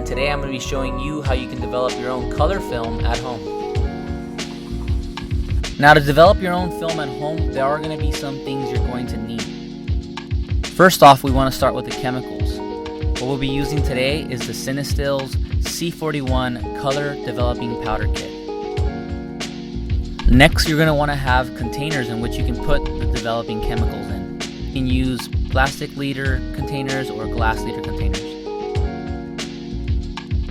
and today I'm going to be showing you how you can develop your own color film at home. Now, to develop your own film at home, there are going to be some things you're going to need. First off, we want to start with the chemicals. What we'll be using today is the Cinestill's C-41 Color Developing Powder Kit. Next, you're going to want to have containers in which you can put the developing chemicals in. You can use plastic liter containers or glass liter containers.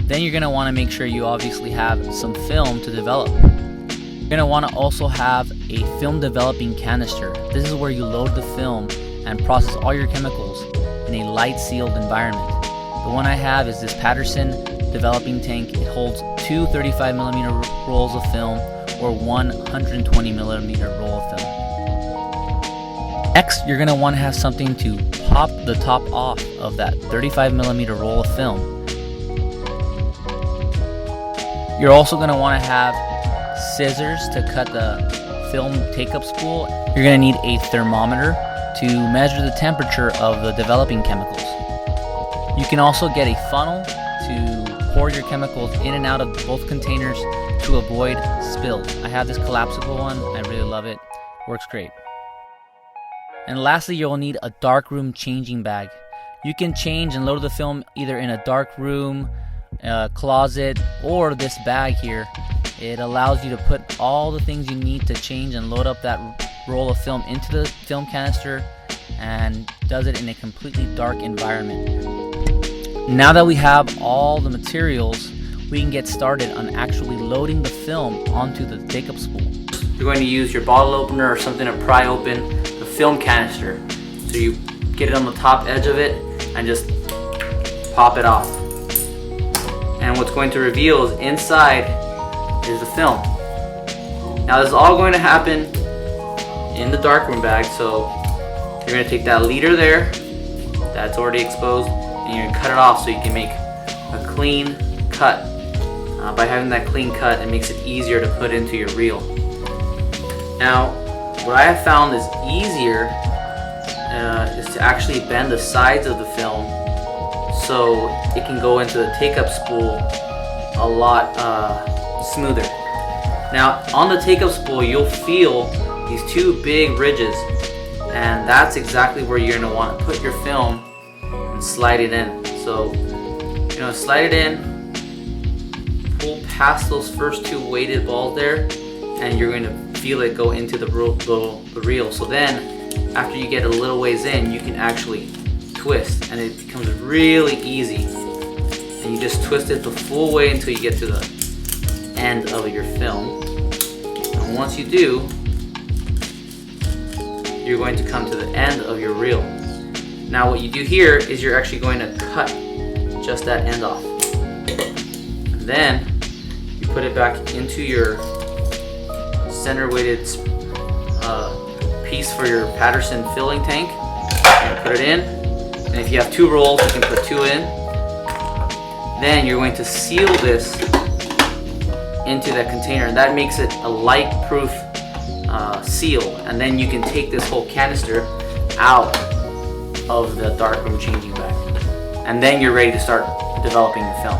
Then you're going to want to make sure you obviously have some film to develop. You're going to want to also have a film developing canister. This is where you load the film and process all your chemicals in a light sealed environment. The one I have is this Patterson developing tank. It holds two 35mm rolls of film or one 120mm roll of film. Next, you're going to want to have something to pop the top off of that 35mm roll of film. You're also going to want to have scissors to cut the film take-up spool. You're going to need a thermometer to measure the temperature of the developing chemicals. You can also get a funnel to pour your chemicals in and out of both containers to avoid spills. I have this collapsible one. I really love it. Works great. And lastly, you'll need a darkroom changing bag. You can change and load the film either in a dark room, closet, or this bag here. It allows you to put all the things you need to change and load up that roll of film into the film canister, and does it in a completely dark environment. Now that we have all the materials, we can get started on actually loading the film onto the take-up spool. You're going to use your bottle opener or something to pry open the film canister. So you get it on the top edge of it and just pop it off. And what's going to reveal is inside is the film. Now this is all going to happen in the darkroom bag, so you're going to take that liter there that's already exposed and you're going to cut it off so you can make a clean cut. By having that clean cut, it makes it easier to put into your reel. Now, what I have found is easier is to actually bend the sides of the film so it can go into the take-up spool a lot smoother. Now, on the take-up spool, you'll feel these two big ridges, and that's exactly where you're going to want to put your film and slide it in. So, slide it in, pull past those first two weighted balls there, and you're going to feel it go into the reel. So then, after you get a little ways in, you can actually twist, and it becomes really easy. And you just twist it the full way until you get to the end of your film. And once you do, you're going to come to the end of your reel. Now what you do here is you're actually going to cut just that end off. And then you put it back into your center weighted piece for your Patterson filling tank and put it in. And if you have two rolls, you can put two in. Then you're going to seal this into that container, and that makes it a light-proof seal. And then you can take this whole canister out of the darkroom changing bag, and then you're ready to start developing your film.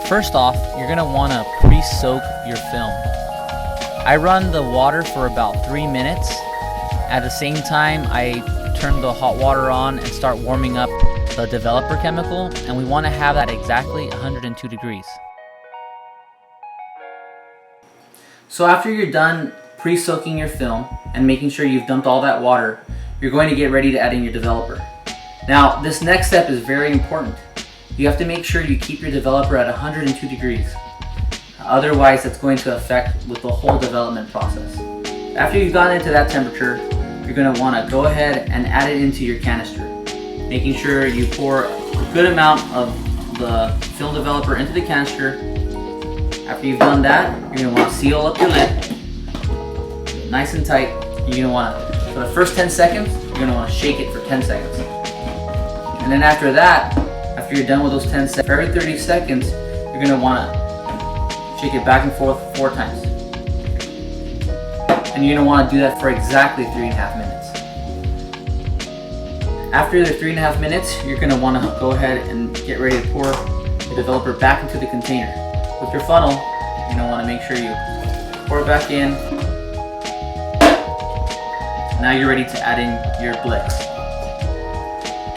First off, you're going to want to pre-soak your film. I run the water for about 3 minutes. At the same time, I turn the hot water on and start warming up the developer chemical, and we want to have that exactly 102 degrees. So after you're done pre-soaking your film and making sure you've dumped all that water, you're going to get ready to add in your developer. Now, this next step is very important. You have to make sure you keep your developer at 102 degrees. Otherwise, that's going to affect with the whole development process. After you've gotten into that temperature, you're going to want to go ahead and add it into your canister, making sure you pour a good amount of the film developer into the canister. After you've done that, you're going to want to seal up your lid nice and tight. You're going to want to, for the first 10 seconds, you're going to want to shake it for 10 seconds. And then after that, after you're done with those 10 seconds, for every 30 seconds, you're going to want to shake it back and forth 4 times. And you're going to want to do that for exactly 3.5 minutes. After the 3.5 minutes, you're going to want to go ahead and get ready to pour the developer back into the container. With your funnel, you're going to want to make sure you pour it back in. Now you're ready to add in your Blix.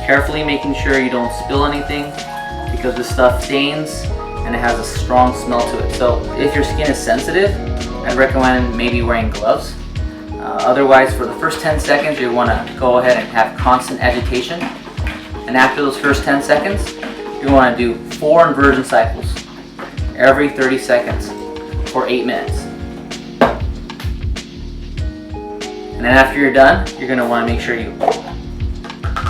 Carefully making sure you don't spill anything, because this stuff stains and it has a strong smell to it. So if your skin is sensitive, I'd recommend maybe wearing gloves. Otherwise, for the first 10 seconds, you want to go ahead and have constant agitation. And after those first 10 seconds, you want to do 4 inversion cycles every 30 seconds for 8 minutes. And then after you're done, you're going to want to make sure you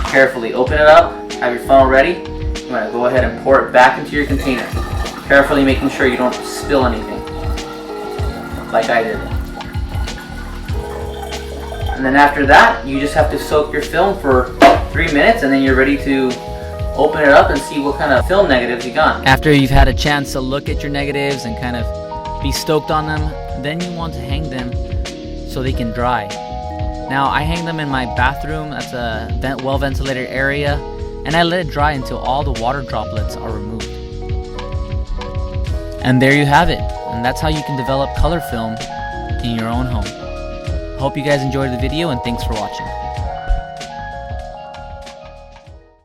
carefully open it up, have your funnel ready. You want to go ahead and pour it back into your container, carefully making sure you don't spill anything, like I did. And then after that, you just have to soak your film for 3 minutes, and then you're ready to open it up and see what kind of film negatives you got. After you've had a chance to look at your negatives and kind of be stoked on them, then you want to hang them so they can dry. Now I hang them in my bathroom. That's a well-ventilated area, and I let it dry until all the water droplets are removed. And there you have it. And that's how you can develop color film in your own home. Hope you guys enjoyed the video, and thanks for watching.